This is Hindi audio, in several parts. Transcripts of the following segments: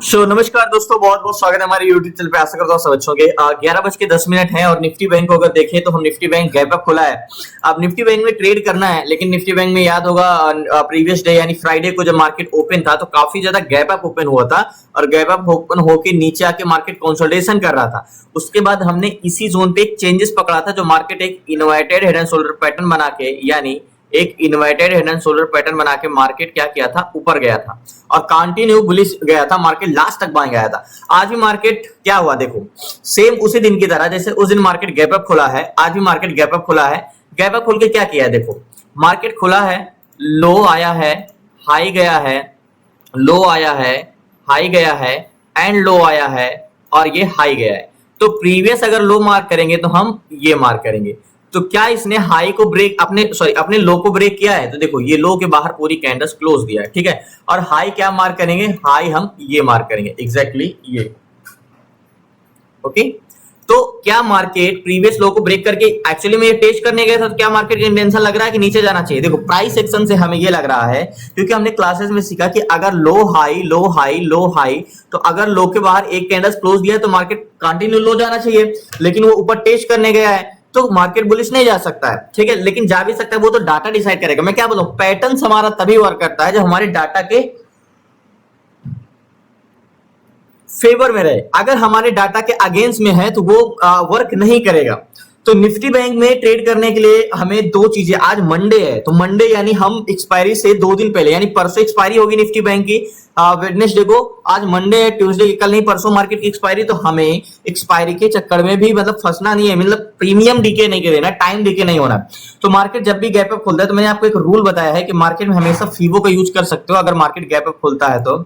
नमस्कार दोस्तों, बहुत बहुत स्वागत है हमारे YouTube चैनल पे। आशा करता हूँ सब अच्छे होंगे। 11:10 है और निफ्टी बैंक को अगर देखें तो हम निफ्टी बैंक गैप अप खुला है। अब निफ्टी बैंक में ट्रेड करना है, लेकिन निफ्टी बैंक में याद होगा प्रीवियस डे यानी फ्राइडे को जब मार्केट ओपन था तो काफी ज्यादा गैप अप ओपन हुआ था और गैप अप ओपन होकर नीचे आके मार्केट कंसोलिडेशन कर रहा था। उसके बाद हमने इसी जोन पे एक चेंजेस पकड़ा था, जो मार्केट एक inverted head and shoulder pattern बना के यानी एक inverted head and shoulder pattern बना के मार्केट क्या किया था, ऊपर गया था और कंटिन्यू बुलिश गया था, मार्केट लास्ट तक बाएं गया था। आज भी मार्केट क्या हुआ देखो, सेम उसी दिन की तरह जैसे उस दिन मार्केट गैप अप खुला है, आज भी मार्केट गैप अप खुला है। गैप अप खुल के क्या किया है देखो, मार्केट खुला है, लो आया है, हाई गया है, लो आया है, हाई गया है एंड लो आया है और ये हाई गया है। तो प्रीवियस अगर लो मार्क करेंगे तो हम ये मार्क करेंगे। तो क्या इसने हाई को ब्रेक अपने लो को ब्रेक किया है? तो देखो ये लो के बाहर पूरी कैंडल्स क्लोज दिया है, ठीक है। और हाई क्या मार्क करेंगे? हाई हम ये मार्क करेंगे, एग्जैक्टली ये। ओके, तो क्या मार्केट प्रीवियस लो को ब्रेक करके एक्चुअली में ये टेस्ट करने गया था? तो क्या मार्केट का इंटेंशन लग रहा है कि नीचे जाना चाहिए? देखो प्राइस सेक्शन से हमें ये लग रहा है, क्योंकि हमने क्लासेस में सीखा कि अगर low high low high low high, तो अगर लो के बाहर एक कैंडल्स क्लोज दिया है तो मार्केट कंटिन्यू लो जाना चाहिए, लेकिन वो ऊपर टेस्ट करने गया है तो मार्केट बुलिश नहीं जा सकता है, ठीक है। लेकिन जा भी सकता है, वो तो डाटा डिसाइड करेगा। मैं क्या बोलूं, पैटर्न हमारा तभी वर्क करता है जब हमारे डाटा के फेवर में रहे। अगर हमारे डाटा के अगेंस्ट में है तो वो वर्क नहीं करेगा। तो निफ्टी बैंक में ट्रेड करने के लिए हमें दो चीजें, आज मंडे है तो मंडे यानी हम एक्सपायरी से 2 दिन पहले यानी परसों एक्सपायरी होगी निफ्टी बैंक की, वेडनेसडे को। आज मंडे है, ट्यूसडे की कल नहीं परसों मार्केट की एक्सपायरी। तो हमें एक्सपायरी के चक्कर में भी मतलब फंसना नहीं है, मतलब प्रीमियम डीके नहीं कर देना, टाइम डीके नहीं होना। तो मार्केट जब भी गैप अप खुलता है, तो मैंने आपको एक रूल बताया है कि मार्केट में हमेशा फीबो का यूज कर सकते हो अगर मार्केट गैप अप खुलता है तो।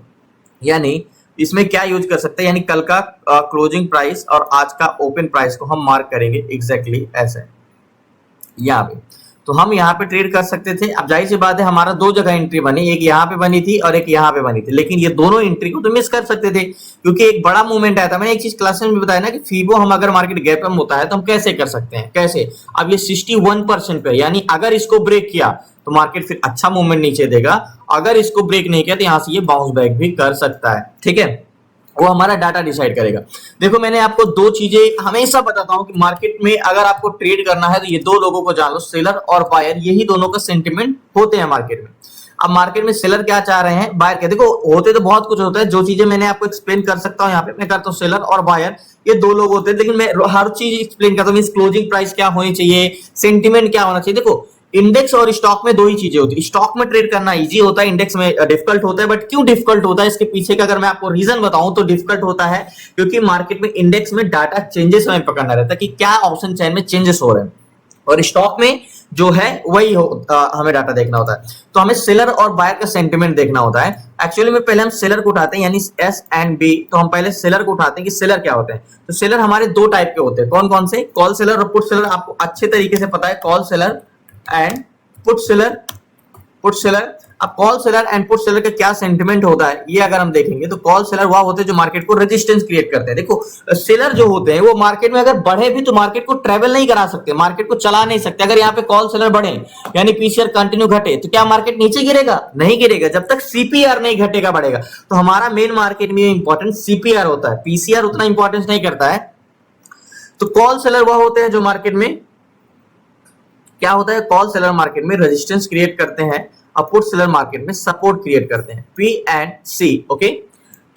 यानी इसमें क्या यूज कर सकते हैं, यानी कल का क्लोजिंग प्राइस और आज का ओपन प्राइस को हम मार्क करेंगे एग्जैक्टली ऐसे यहाँ पे। तो हम यहाँ पे ट्रेड कर सकते थे। अब जाहिर सी बात है, हमारा 2 जगह एंट्री बनी, एक यहाँ पे बनी थी और एक यहाँ पे बनी थी, लेकिन ये दोनों एंट्री को तो मिस कर सकते थे क्योंकि एक बड़ा मूवमेंट आया था। मैंने एक चीज क्लास में भी बताया ना कि फीबो हम अगर मार्केट गैप अप होता है तो हम कैसे कर सकते हैं, कैसे। अब ये 61% पे, यानी अगर इसको ब्रेक किया तो मार्केट फिर अच्छा मूवमेंट नीचे देगा, अगर इसको ब्रेक नहीं किया तो यहाँ से ये बाउंस बैक भी कर सकता है, ठीक है। वो हमारा डाटा डिसाइड करेगा। देखो मैंने आपको 2 चीजें हमेशा बताता हूं कि मार्केट में अगर आपको ट्रेड करना है तो ये 2 लोगों को जान लो, सेलर और बायर, यही दोनों का सेंटिमेंट होते हैं मार्केट में। अब मार्केट में सेलर क्या चाह रहे हैं, बायर क्या, देखो होते तो बहुत कुछ होता है, जो चीजें मैंने आपको एक्सप्लेन कर सकता हूं यहाँ पे मैं करता हूँ। सेलर और बायर ये 2 लोग होते हैं, लेकिन मैं हर चीज एक्सप्लेन करता हूँ। क्लोजिंग प्राइस क्या होनी चाहिए, सेंटिमेंट क्या होना चाहिए। देखो इंडेक्स और स्टॉक में 2 ही चीजें होती है। स्टॉक में ट्रेड करना इजी होता है, इंडेक्स में डिफिकल्ट होता है। बट क्यों डिफिकल्ट होता है, इसके पीछे का अगर मैं आपको रीजन बताऊं तो डिफिकल्ट होता है क्योंकि मार्केट में इंडेक्स में डाटा चेंजेस हमें पकड़ना रहता है कि क्या ऑप्शन चेन में चेंजेस हो रहे हैं, और स्टॉक में जो है वही हमें डाटा देखना होता है। तो हमें सेलर और बायर का सेंटिमेंट देखना होता है। एक्चुअली में पहले हम सेलर को उठाते हैं, यानी एस एंड बी। तो हम पहले सेलर को उठाते हैं कि सेलर क्या होते हैं। तो सेलर हमारे 2 टाइप के होते हैं। कौन कौन से? कॉल सेलर और पुट सेलर। आपको अच्छे तरीके से पता है, call seller and put seller. Put seller, अब call seller and put seller का क्या सेंटिमेंट होता है ये अगर हम देखेंगे तो कॉल सेलर वह होते हैं जो मार्केट को रेजिस्टेंस क्रिएट करते हैं। देखो सेलर जो होते हैं वो मार्केट में अगर बढ़े भी तो मार्केट को ट्रेवल नहीं करा सकते, मार्केट को चला नहीं सकते। अगर यहाँ पे कॉल सेलर बढ़े यानी पीसीआर कंटिन्यू घटे तो क्या मार्केट नीचे गिरेगा? नहीं गिरेगा, जब तक सीपीआर नहीं घटेगा बढ़ेगा। तो हमारा मेन मार्केट में इंपॉर्टेंट सीपीआर होता है, पीसीआर उतना इंपॉर्टेंस नहीं करता है। तो कॉल सेलर वह होते हैं जो मार्केट में क्या होता है, कॉल सेलर मार्केट में रेजिस्टेंस क्रिएट करते हैं और पुट सेलर मार्केट में सपोर्ट क्रिएट करते हैं। P and C, okay,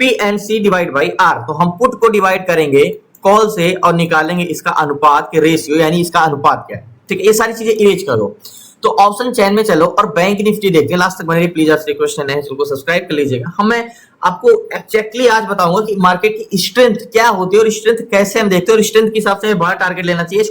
P and C divide by R. तो हम पुट को डिवाइड करेंगे कॉल से और निकालेंगे इसका अनुपात के रेशियो, यानी इसका अनुपात क्या है, ठीक है। ये सारी चीजें इरेज करो। तो ऑप्शन चेन में चलो और बैंक निफ्टी देखते हैं। लास्ट तक बने प्लीज, आपसे क्वेश्चन है उसको सब्सक्राइब कर लीजिएगा। मैं आपको एक्जैक्टली आज बताऊंगा कि मार्केट की स्ट्रेंथ क्या होती है और स्ट्रेंथ कैसे हम देखते हैं और स्ट्रेंथ के हिसाब से बड़ा टारगेट लेना चाहिए।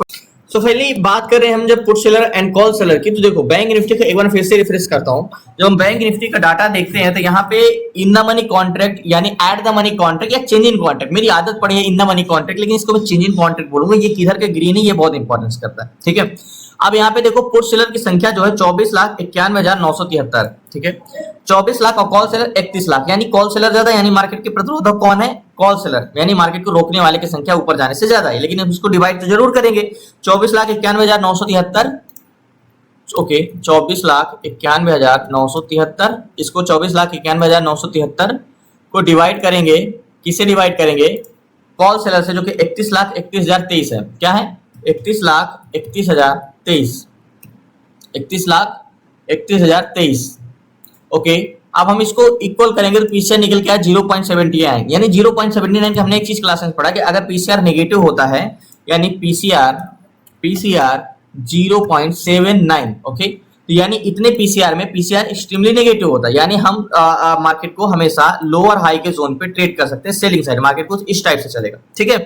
सो पहले बात कर रहे हैं हम जब put seller and call seller की, तो देखो बैंक निफ्टी का एक बार फिर से रिफ्रेश करता हूं। जब हम बैंक निफ्टी का डाटा देखते हैं तो यहाँ पे इन द मनी कॉन्ट्रैक्ट यानी एट द मनी कॉन्ट्रैक्ट या चेंज इन कॉन्ट्रैक्ट, मेरी आदत पड़ी है इन द मनी कॉन्ट्रैक्ट, लेकिन इसको मैं चेंज इन कॉन्ट्रैक्ट बोलूंगा। ये किधर का ग्रीन है ये बहुत इंपॉर्टेंस करता है, ठीक है। अब यहाँ पे देखो पुट सेलर की संख्या जो है 24,91,973, ठीक है। 24 लाख और कॉल सेलर 31 लाख, यानी कॉल सेलर ज्यादा, यानी मार्केट के प्रतिरोधक कौन है? कॉल सेलर, यानी मार्केट को रोकने वाले की संख्या ऊपर जाने से ज्यादा है, लेकिन हम इसको डिवाइड तो जरूर करेंगे। 24,91,973, ओके, 24,91,973, इसको 24,91,973 को डिवाइड करेंगे, किससे डिवाइड करेंगे? कॉल सेलर से, जो कि 31,31,023 है। क्या है? 31,31,023, 31,31,023। ओके, अब हम इसको इक्वल करेंगे तो पीसीआर निकल के आया 0.70 आएंगे, यानी 0.79 का हमने एक चीज क्लास में पढ़ा कि अगर पीसीआर नेगेटिव होता है यानी पीसीआर 0.79। ओके, तो यानी इतने पीसीआर में पीसीआर एक्सट्रीमली नेगेटिव होता है, यानी हम मार्केट को हमेशा लोअर हाई के जोन पे ट्रेड कर सकते हैं। सेलिंग साइड मार्केट कुछ इस टाइप से चलेगा। ठीक है,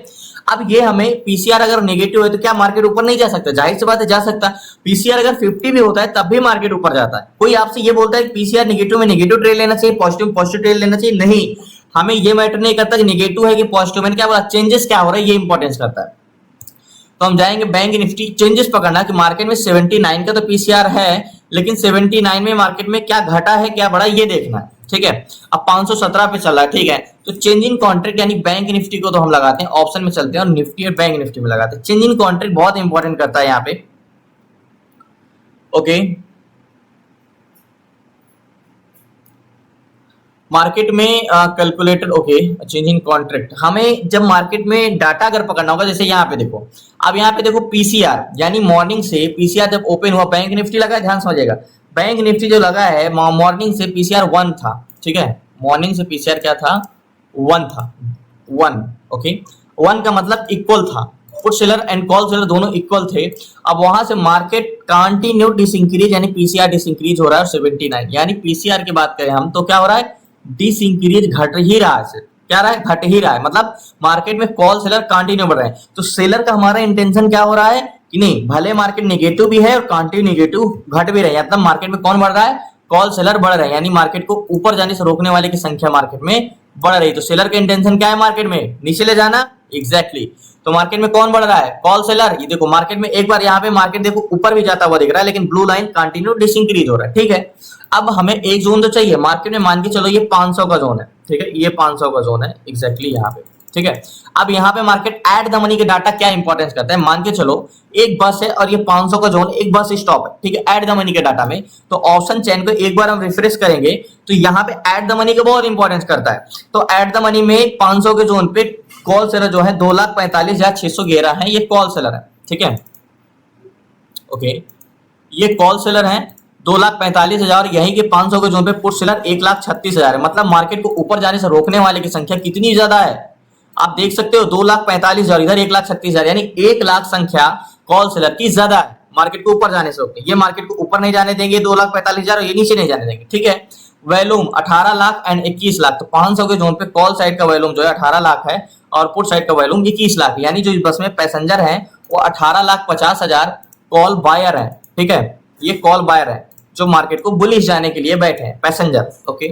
अब ये हमें पीसीआर अगर नेगेटिव है तो क्या मार्केट ऊपर नहीं जा सकता? जाहिर सी बात है, जा सकता। पीसीआर अगर 50 भी होता है तब भी मार्केट ऊपर जाता है। कोई आपसे ये बोलता है कि पीसीआर नेगेटिव में नेगेटिव ट्रेड लेना चाहिए, पॉजिटिव पॉजिटिव ट्रेड लेना चाहिए? नहीं, हमें ये मैटर नहीं करता कि नेगेटिव है कि पॉजिटिव। मैंने क्या बोला? चेंजेस क्या हो रहा है, ये इंपॉर्टेंस करता है। तो हम जाएंगे बैंक निफ्टी, चेंजेस पकड़ना कि मार्केट में 79 का तो पीसीआर है, लेकिन 79 में मार्केट में क्या घटा है क्या बढ़ा, ये देखना है। ठीक है, अब 517 पे चल रहा है। ठीक है, तो चेंज इन कॉन्ट्रैक्ट यानी बैंक निफ्टी को तो हम लगाते हैं, ऑप्शन में चलते हैं और निफ्टी और बैंक निफ्टी में लगाते हैं। चेंज इन कॉन्ट्रैक्ट बहुत इंपॉर्टेंट करता है यहाँ पे। ओके, मार्केट में calculator. Okay, change in contract हमें जब मार्केट में डाटा अगर पकड़ना होगा, जैसे यहाँ पे देखो, अब यहाँ पे देखो पीसीआर यानी मॉर्निंग से पीसीआर जब ओपन हुआ, बैंक निफ्टी लगा है, ध्यान समझिएगा, बैंक निफ्टी जो लगा है मॉर्निंग से पीसीआर 1 था। ठीक है, मॉर्निंग से पीसीआर क्या था? 1 था, 1। ओके, 1 का मतलब इक्वल था, put seller and call seller दोनों इक्वल थे। अब वहां से मार्केट कंटिन्यू डिसइंक्रीज यानी पीसीआर डिसइंक्रीज हो रहा है 79, यानी पीसीआर की बात करें हम तो क्या हो रहा है? डिसइंक्रीज, घट ही रहा है। क्या रहा है? घट ही रहा है, मतलब मार्केट में कॉल सेलर कंटिन्यू बढ़ रहे हैं। तो सेलर का हमारा इंटेंशन क्या हो रहा है कि नहीं, भले मार्केट नेगेटिव भी है और कंटिन्यू नेगेटिव घट भी रहे हैं, मतलब मार्केट में कौन बढ़ रहा है? कॉल सेलर बढ़ रहे हैं, यानी मार्केट को ऊपर जाने से रोकने वाले की संख्या मार्केट में बढ़ रही है। तो सेलर का इंटेंशन क्या है? मार्केट में नीचे ले जाना। एग्जैक्टली, तो मार्केट में कौन बढ़ रहा है? Call seller. ये देखो मार्केट में एक बार यहाँ पे मार्केट देखो ऊपर भी जाता हुआ दिख रहा है, लेकिन ब्लू लाइन कंटिन्यू डिसइंक्रीज हो रहा है। ठीक है, अब हमें एक जोन तो चाहिए मार्केट में, मान के चलो ये 500 का जोन है। ठीक है, ये 500 का जोन है एग्जैक्टली यहाँ पे। ठीक है, अब यहाँ पे मार्केट एट द मनी के डाटा क्या इंपॉर्टेंस करता है? मान के चलो एक बस है और ये 500 का जोन, एक बस स्टॉप है। ठीक है, एट द मनी के डाटा में तो ऑप्शन चेन को एक बार हम रिफ्रेश करेंगे तो यहाँ पे एट द मनी का बहुत इंपॉर्टेंस करता है। तो एट द मनी में 500 के जोन पे कॉल सेलर जो है 2,45,611 है, ये कॉल सेलर है। ठीक है, ओके, ये कॉल सेलर है 2,45,000, यही के 500 के जोन पे पुट सेलर 1,36,000 है। मतलब मार्केट को ऊपर जाने से रोकने वाले की संख्या कितनी ज्यादा है? आप देख सकते हो 2,45,000, इधर 1,36,000, यानी 1 लाख संख्या कॉल सेलर की ज्यादा है मार्केट को ऊपर जाने से रोकने। ये मार्केट को ऊपर नहीं जाने देंगे 2,45,000, और ये नीचे नहीं जाने देंगे। ठीक है, वैल्यूम 18 लाख एंड 21 लाख, तो 500 के जोन पे कॉल साइड का वैल्यूम जो है 18 लाख है और पुट साइड का वैल्यूम 21 लाख, यानी जो इस बस में पैसेंजर है वो 18,50,000 कॉल बायर है। ठीक है, ये कॉल बायर है जो मार्केट को बुलिश जाने के लिए बैठे हैं, पैसेंजर। ओके,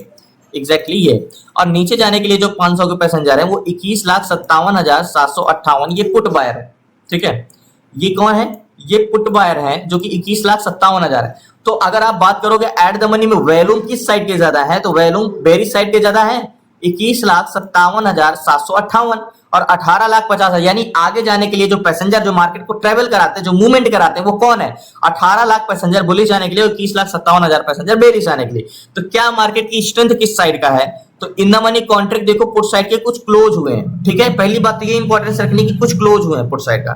एग्जैक्टली ये, और नीचे जाने के लिए जो 500 के पैसेंजर है वो 21,57,758, ये पुट बायर है। ठीक है, ये कौन है? ये पुट बायर है जो कि 21,57,000 है। तो अगर आप बात करोगे एट द मनी में वैल्यूम किस साइड के ज्यादा है, तो वैल्यूम बेरिश साइड के ज्यादा है, 21,57,758 और 18,50,000, यानी आगे जाने के लिए जो पैसेंजर जो मार्केट को ट्रेवल कराते हैं, जो मूवमेंट कराते हैं, वो कौन है? 18 लाख पैसेंजर बुलिश जाने के लिए और 21,57,000 पैसेंजर बेरिश आने के लिए। तो क्या मार्केट की स्ट्रेंथ किस साइड का है? तो इन द मनी कॉन्ट्रैक्ट देखो पुट साइड के कुछ क्लोज हुए हैं। ठीक है, पहली बात तो ये इंपॉर्टेंस रखने की, कुछ क्लोज हुए हैं पुट साइड का।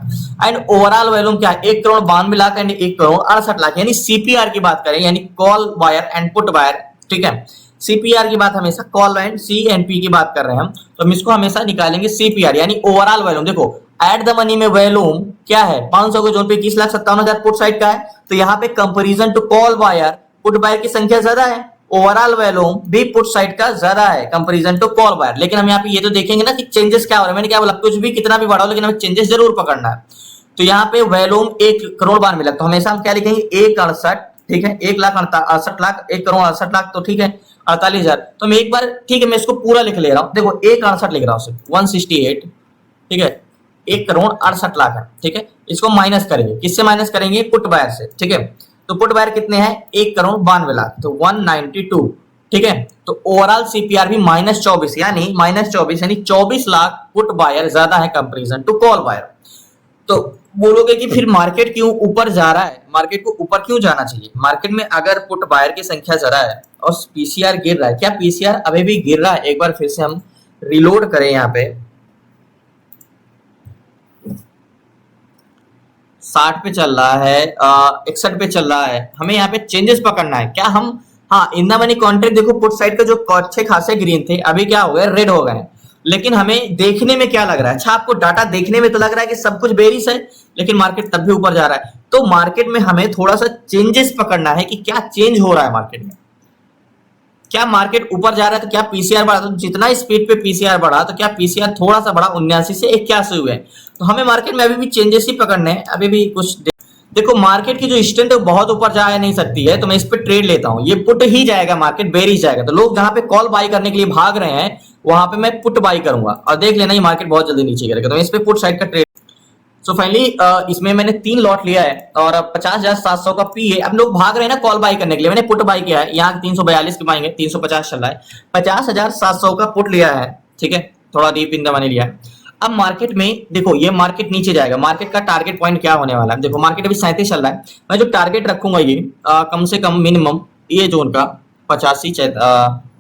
एंड ओवरऑल वैल्यूम क्या है? 1,92,00,000 एंड 1,68,00,000, यानी सीपीआर की बात करें, यानी call buyer and put buyer. ठीक है, सीपीआर की बात हमेशा, call and C and P की बात कर रहे हैं हम, तो हम इसको हमेशा निकालेंगे सीपीआर, यानी ओवरऑल वैल्यूम। देखो एट द मनी में वैल्यूम क्या है? 500 के जोन पे 21,57,000 पुट साइड का है, तो यहाँ पे comparison to call buyer put buyer की संख्या ज्यादा है, ओवरऑल वैल्यूम भी पुट साइड का ज्यादा है कंपेरिजन टू कॉल बायर। लेकिन हम यहाँ पे ये तो देखेंगे ना कि चेंजेस क्या हो रहा है। मैंने क्या बोला, कुछ भी कितना भी बढ़ाओ लेकिन हमें चेंजेस जरूर पकड़ना है। तो यहाँ पे वैल्यूम 1,92,00,000 तो हमेशा हम क्या लिखेंगे? 1,68,00,000। ठीक है, 1,68,00,000, 1,68,00,000 तो ठीक है 48,000। तो मैं एक बार, ठीक है, मैं इसको पूरा लिख ले रहा हूँ। देखो 1,68,00,000 लिख रहा हूँ, 168। ठीक है, 1,68,00,000 है। ठीक है, इसको माइनस करेंगे, किससे माइनस करेंगे? पुट बायर से। ठीक है, तो पुट बायर कितने हैं? 1,92,00,000, तो 192। ठीक है, तो ओवरऑल सीपीआर भी -24, यानी 24 लाख पुट बायर ज्यादा है कंपेरिजन टू कॉल बायर। तो बोलोगे कि फिर मार्केट क्यों ऊपर जा रहा है, मार्केट को ऊपर क्यों जाना चाहिए। मार्केट में अगर पुट बायर की संख्या ज्यादा है और पीसीआर गिर रहा है, क्या पीसीआर अभी भी गिर रहा है? एक बार फिर से हम रिलोड करें, यहाँ पे 60 पे चल रहा है, 61 पे चल रहा है, हमें यहाँ पे चेंजेस पकड़ना है। क्या हम, हाँ, इन द मनी कॉन्ट्रैक्ट देखो पुट साइड का जो अच्छे खासे ग्रीन थे अभी क्या हो गए, रेड हो गए। लेकिन हमें देखने में क्या लग रहा है, अच्छा आपको डाटा देखने में तो लग रहा है कि सब कुछ बेरिश है, लेकिन मार्केट तब भी ऊपर जा रहा है। तो मार्केट में हमें थोड़ा सा चेंजेस पकड़ना है कि क्या चेंज हो रहा है मार्केट में। क्या मार्केट ऊपर जा रहा है तो क्या पीसीआर बढ़ा, तो जितना स्पीड पे पीसीआर बढ़ा तो क्या पीसीआर थोड़ा सा बढ़ा, 79 से 81 हुए। तो हमें मार्केट में अभी भी चेंजेस ही पकड़ने हैं, अभी भी कुछ देखो मार्केट की जो स्ट्रेंथ है बहुत ऊपर जा नहीं सकती है, तो मैं इस पे ट्रेड लेता हूँ। ये पुट ही जाएगा, मार्केट बेरिश जाएगा, तो लोग जहां पे कॉल बाई करने के लिए भाग रहे हैं वहां पे मैं पुट बाई करूंगा और देख लेना ये मार्केट बहुत जल्दी नीचे गिरेगा, तो मैं इस पे पुट साइड का ट्रेड। सो फाइनली इसमें मैंने 3 लॉट लिया है और 50,700 का पी है। अब लोग भाग रहे हैं ना कॉल बाई करने के लिए, मैंने पुट बाई किया है, यहाँ 342 के बाई है, 350 चल रहा है, 50,700 का पुट लिया है, ठीक है, थोड़ा डीप इन द मनी लिया है। अब मार्केट में देखो ये मार्केट नीचे जाएगा, मार्केट का टारगेट पॉइंट क्या होने वाला है, देखो मार्केट अभी 37 चल रहा है, मैं जो टारगेट रखूंगा ये कम से कम मिनिमम ये जोन का 85,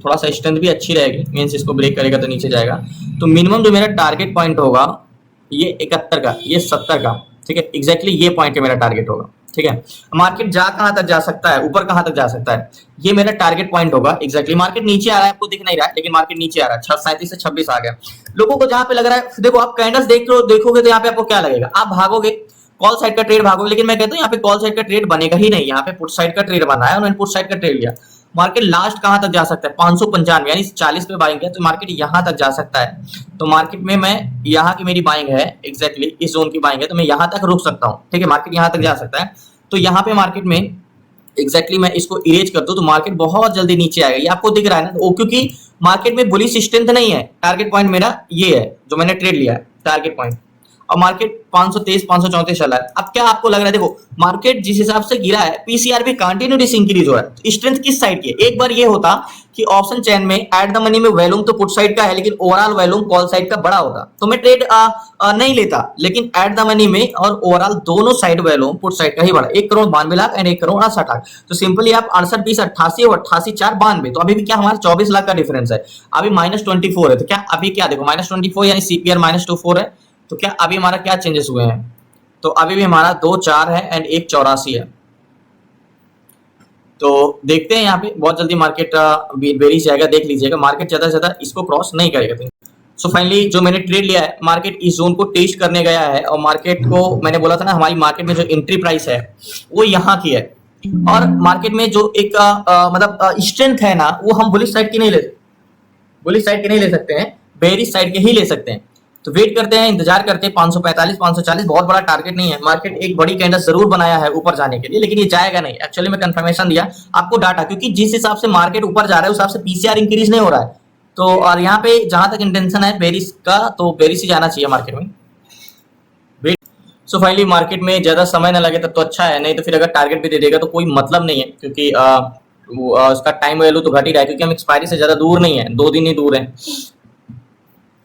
थोड़ा सा स्ट्रेंथ भी अच्छी रहेगी, मीन्स इसको ब्रेक करेगा तो नीचे जाएगा, तो मिनिमम जो मेरा टारगेट पॉइंट होगा ये 71 का, ये 70 का, ठीक है, एग्जैक्टली ये पॉइंट मेरा टारगेट होगा, ठीक है। मार्केट जा कहां तक जा सकता है, ऊपर कहां तक जा सकता है, ये मेरा टारगेट पॉइंट होगा एग्जैक्टली। मार्केट नीचे आ रहा है, आपको दिख नहीं रहा है, लेकिन मार्केट नीचे आ रहा है, 37 से 26 आ गया। लोगों को जहां पे लग रहा है, देखो आप कैंडल्स देखोगे तो यहाँ पे आपको क्या लगेगा, आप भागोगे कॉल साइड का ट्रेड भागोगे, लेकिन मैं कहता हूँ यहाँ पे कॉल साइड का ट्रेड बनेगा ही नहीं, यहाँ पे पुट साइड का ट्रेड बना है और मैंने पुट साइड का ट्रेड लिया। मार्केट लास्ट कहां तक जा सकता है, 595 यानी 40 पे बाइंग है, तो मार्केट यहां तक जा सकता है। तो मार्केट में मैं यहाँ की मेरी बाइंग है एग्जैक्टली इस जोन की बाइंग है, तो मैं यहाँ तक रुक सकता हूँ, ठीक है, मार्केट यहाँ तक जा सकता है। तो यहाँ पे मार्केट में एग्जैक्टली मैं इसको इरेज कर दूं तो मार्केट बहुत जल्दी नीचे आएगा, ये आपको दिख रहा है ना, तो क्योंकि मार्केट में बुलिश स्ट्रेंथ नहीं है। टारगेट पॉइंट मेरा ये है जो मैंने ट्रेड लिया है, टारगेट पॉइंट, और मार्केट 523 534 चला है। अब क्या आपको लग रहा है, देखो मार्केट जिस हिसाब से गिरा है पीसीआर भी कंटिन्यूअस इंक्रीज हो रहा है, स्ट्रेंथ किस साइड की है। एक बार ये होता कि ऑप्शन चेन में एट द मनी में वैल्यूम तो पुट साइड का है, लेकिन ओवरऑल वैल्यूम कॉल साइड का बड़ा होता तो मैं ट्रेड नहीं लेता, लेकिन एट द मनी में और ओवरऑल दोनों साइड वैल्यूम पुट साइड का ही बड़ा, 1,92,00,000 एंड 1,68,00,000। तो सिंपली आप 68 20 88 और 88 4 92, तो अभी भी क्या हमारा 24 लाख का डिफरेंस है, अभी -24 है। तो क्या अभी क्या देखो -24 यानी सीपीआर -24 है, तो क्या अभी हमारा क्या चेंजेस हुए हैं, तो अभी भी हमारा 2,4 है एंड 1,84 है। तो देखते हैं यहाँ पे बहुत जल्दी मार्केट बेरिश जाएगा, देख लीजिएगा मार्केट ज्यादा से ज्यादा इसको क्रॉस नहीं करेगा। सो फाइनली जो मैंने ट्रेड लिया है, मार्केट इस जोन को टेस्ट करने गया है और मार्केट को मैंने बोला था ना हमारी मार्केट में जो एंट्री प्राइस है वो यहाँ की है, और मार्केट में जो एक मतलब स्ट्रेंथ है ना वो हम बुलिश साइड की नहीं ले, बुलिश साइड के नहीं ले सकते हैं, बेरिश साइड के ही ले सकते हैं। तो वेट करते हैं, इंतजार करते हैं, 545 540 बहुत बड़ा टारगेट नहीं है। मार्केट एक बड़ी कैंडल जरूर बनाया है ऊपर जाने के लिए, लेकिन ये जाएगा नहीं। एक्चुअली मैं कंफर्मेशन दिया आपको डाटा, क्योंकि जिस हिसाब से मार्केट ऊपर जा रहा है उस हिसाब से पीसीआर इंक्रीज नहीं हो रहा है। तो और यहाँ पे जहां तक इंटेंशन है बेरिश का, तो बेरिश ही जाना चाहिए मार्केट में। वेट सो फाइनली मार्केट में ज्यादा समय ना लगे तब तो अच्छा है, नहीं तो फिर अगर टारगेट भी दे देगा तो कोई मतलब नहीं है, क्योंकि उसका टाइम वैल्यू तो घट ही रहा है, क्योंकि हम एक्सपायरी से ज्यादा दूर नहीं है, 2 दिन ही दूर है।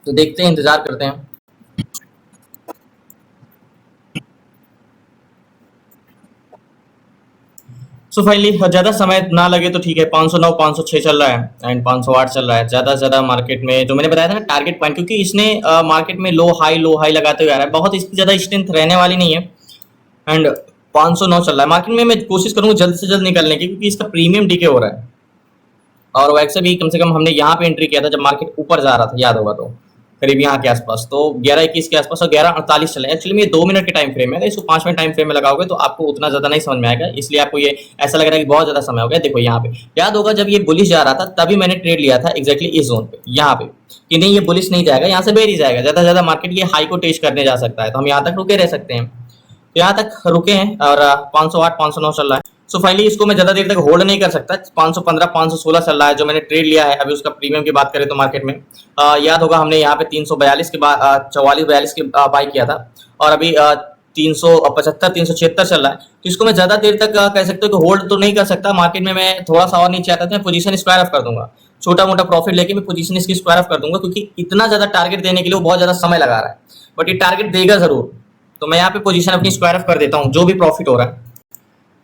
तो देखते हैं, इंतजार करते हैं। सो फाइनली ज्यादा समय ना लगे तो ठीक है, 509 506 चल रहा है एंड 508 चल रहा है। ज्यादा से ज्यादा मार्केट में जो मैंने बताया था ना टारगेट पॉइंट, क्योंकि इसने मार्केट में लो हाई लगाते हुए आ रहा है, बहुत इसकी ज्यादा स्ट्रेंथ रहने वाली नहीं है। एंड 509 चल रहा है मार्केट में, मैं कोशिश करूंगा जल्द से जल्द निकलने की, क्योंकि इसका प्रीमियम डीके हो रहा है। और वैसे भी कम से कम हमने यहाँ पे एंट्री किया था जब मार्केट ऊपर जा रहा था, याद होगा तो करीब यहाँ के आसपास, तो 11:21 के आसपास और 11:48 चला। एक्चुअली में ये 2 मिनट के टाइम फ्रेम है, इसको 5 मिनट टाइम फ्रेम में लगाओगे तो आपको उतना ज्यादा नहीं समझ में आएगा, इसलिए आपको ये ऐसा लग रहा है कि बहुत ज्यादा समय हो गया। देखो यहाँ पे याद होगा जब ये बुलिश जा रहा था तभी मैंने ट्रेड लिया था एग्जैक्टली इस जोन पे, यहाँ पे, कि नहीं ये बुलिश नहीं जाएगा, यहाँ से बेरिश जाएगा, ज्यादा से ज्यादा मार्केट ये हाई को टेस्ट करने जा सकता है, तो हम यहाँ तक रुके रह सकते हैं। तो यहाँ तक रुके हैं और 508 509 चल रहा है। सो फाइनली इसको मैं ज्यादा देर तक होल्ड नहीं कर सकता, 515 516 चल रहा है जो मैंने ट्रेड लिया है। अभी उसका प्रीमियम की बात करें तो मार्केट में याद होगा हमने यहाँ पे 342 के बाद 44 42 के बाई किया था, और अभी 375 376 चल रहा है। तो इसको मैं ज्यादा देर तक कह सकते हो कि होल्ड तो नहीं कर सकता। मार्केट में मैं थोड़ा सा और नीचे आता था, मैं पोजीशन स्क्वायर ऑफ कर दूंगा, छोटा मोटा प्रॉफिट लेके मैं पोजीशन इसकी स्क्वायर ऑफ कर दूंगा, क्योंकि इतना ज्यादा टारगेट देने के लिए वो बहुत ज्यादा समय लगा रहा है, बट ये टारगेट देगा जरूर। तो मैं यहाँ पे पोजीशन अपनी स्क्वायर ऑफ कर देता हूँ जो भी प्रॉफिट हो रहा है।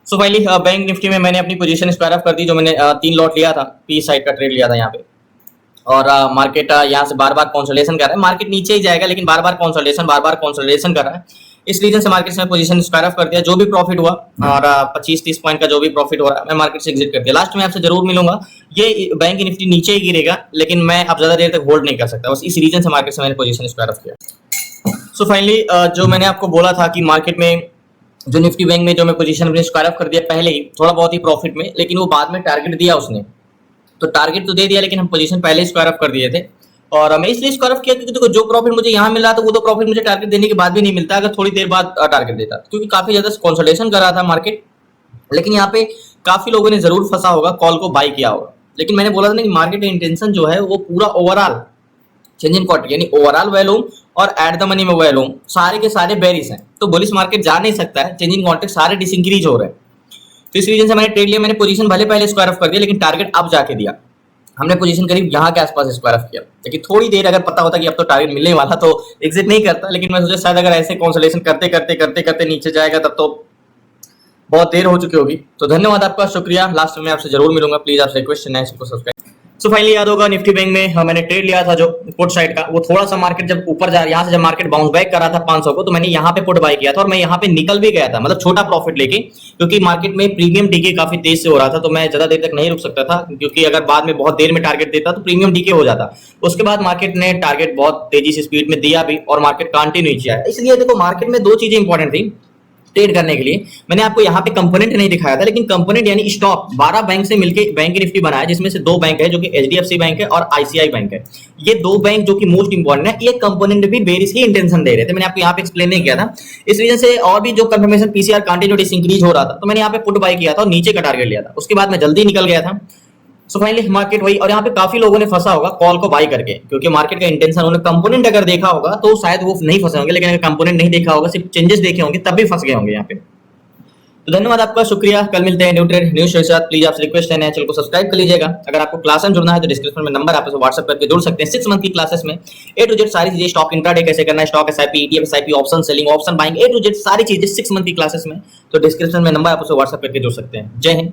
सो फाइनली बैंक निफ्टी में मैंने अपनी पोजीशन स्क्वायर ऑफ कर दी, जो मैंने 3 लॉट लिया था, पी साइड का ट्रेड लिया था यहाँ पे। और मार्केट यहाँ से बार बार कंसोलिडेशन कर रहा है, मार्केट नीचे ही जाएगा लेकिन बार बार कंसोलिडेशन कर रहा है। इस रीजन से मार्केट से पोजीशन स्क्वायर ऑफ कर दिया, जो भी प्रॉफिट हुआ और 25-30 पॉइंट का जो भी प्रॉफिट हो रहा है मैं मार्केट से एग्जिट कर दिया। लास्ट में आपसे जरूर मिलूंगा, ये बैंक निफ्टी नीचे ही गिरेगा लेकिन मैं अब ज्यादा देर तक होल्ड नहीं कर सकता, बस इस रीजन से मार्केट से मैंने पोजीशन स्क्वायर ऑफ किया। सो फाइनली जो मैंने आपको बोला था कि मार्केट में जो निफ्टी बैंक में जो मैं पोजीशन अपनी स्क्वायर ऑफ कर दिया पहले ही थोड़ा बहुत ही प्रॉफिट में, लेकिन वो बाद में टारगेट दिया उसने, तो टारगेट तो दे दिया लेकिन हम पोजीशन पहले ही स्क्वायर ऑफ कर दिए थे। और मैं इसलिए स्क्वायर ऑफ किया क्योंकि देखो जो प्रॉफिट मुझे यहाँ मिल रहा था वो तो प्रॉफिट मुझे टारगेट देने के बाद भी नहीं मिलता अगर थोड़ी देर बाद टारगेट देता, क्योंकि काफी ज्यादा कंसोलिडेशन कर रहा था मार्केट। लेकिन यहाँ पे काफी लोगों ने जरूर फंसा होगा, कॉल को बाय किया होगा, लेकिन मैंने बोला था ना कि मार्केट का इंटेंशन जो है वो पूरा ओवरऑल चेंज इन क्वांटिटी यानी ओवरऑल वॉल्यूम और एट द मनी में वॉल्यूम सारे के सारे बेरिश हैं, तो बुलिश मार्केट जा नहीं सकता है, चेंज इन क्वांटिटी सारे डिसइंक्रीज हो रहे हैं। तो इस रीजन से मैंने ट्रेड लिया, मैंने पोजीशन भले पहले स्क्वायर ऑफ कर दिया लेकिन टारगेट अब जाके दिया। हमने पोजीशन करीब यहाँ के आसपास स्क्वायर ऑफ किया, लेकिन थोड़ी देर अगर पता होता कि अब तो टारगेट मिलने वाला तो एग्जिट नहीं करता, लेकिन मैं सोचा शायद अगर ऐसे कंसोलिडेशन करते करते करते करते नीचे जाएगा तब तो बहुत देर हो चुकी होगी। तो धन्यवाद आपका, शुक्रिया। लास्ट में आपसे जरूर मिलूंगा, प्लीज आपसे रिक्वेस्ट है इसको सब्सक्राइब। सो फाइनली याद होगा निफ्टी बैंक में मैंने ट्रेड लिया था जो पुट साइड का, वो थोड़ा सा मार्केट जब ऊपर जा यहाँ से जब मार्केट बाउंस बैक कर रहा था 500 को, तो मैंने यहाँ पे पुट बाय किया था और मैं यहाँ पे निकल भी गया था, मतलब छोटा प्रॉफिट लेके, क्योंकि मार्केट में प्रीमियम डीके काफी तेज से हो रहा था, तो मैं ज्यादा देर तक नहीं रुक सकता था, क्योंकि अगर बाद में बहुत देर में टारगेट देता तो प्रीमियम डीके हो जाता। उसके बाद मार्केट ने टारगेट बहुत तेजी से स्पीड में दिया भी और मार्केट कंटिन्यू नीचे आया। इसलिए देखो मार्केट में दो चीजें इंपॉर्टेंट थी ट्रेड करने के लिए। मैंने आपको यहाँ पे कंपोनेंट नहीं दिखाया था, लेकिन कंपोनेंट यानी स्टॉक 12 बैंक से मिलकर बैंक निफ्टी बनाया, जिसमें से 2 बैंक है जो कि एचडीएफसी बैंक है और आईसीआई बैंक है। ये 2 बैंक जो कि मोस्ट इंपॉर्टेंट है, ये कंपोनेंट भी बेरिश ही इंटेंशन दे रहे थे, मैंने आपको यहाँ पे एक्सप्लेन नहीं किया था। इस वजह से और भी जो कंफर्मेशन पीसीआर कंटिन्यू डिसइंक्रीज हो रहा था, तो मैंने यहाँ पे पुट बाय किया था और नीचे का टारगेट लिया था, उसके बाद मैं जल्दी निकल गया था। सो फाइनली मार्केट वही, और यहाँ पे काफी लोगों ने फंसा होगा कॉल को बाय करके, क्योंकि मार्केट का इंटेंशन उन्होंने कंपोनेंट अगर देखा होगा तो शायद वो नहीं फंसे होंगे, लेकिन अगर कंपोनेंट नहीं देखा होगा, सिर्फ चेंजेस देखे होंगे, तब भी फंस गए होंगे यहाँ पे। तो धन्यवाद आपका, शुक्रिया। कल मिलते हैं न्यू ट्रेड न्यू शेयर के साथ। प्लीज आपसे रिक्वेस्ट है चैनल को सब्सक्राइब कर लीजिएगा। अगर आपको क्लास में जुड़ना है तो डिस्क्रिप्शन में नंबर आप व्हाट्सएप करके जुड़ सकते हैं। 6 मंथ की क्लासेस में ए टू जेड सारी चीजें, स्टॉक इंट्राडे कैसे करना है, stock SIP, ETF SIP, option selling, option buying, A to Z सारी चीजें 6 मंथ की क्लासेस में, तो डिस्क्रिप्शन में नंबर आप व्हाट्सएप करके जुड़ सकते हैं। जय हिंद।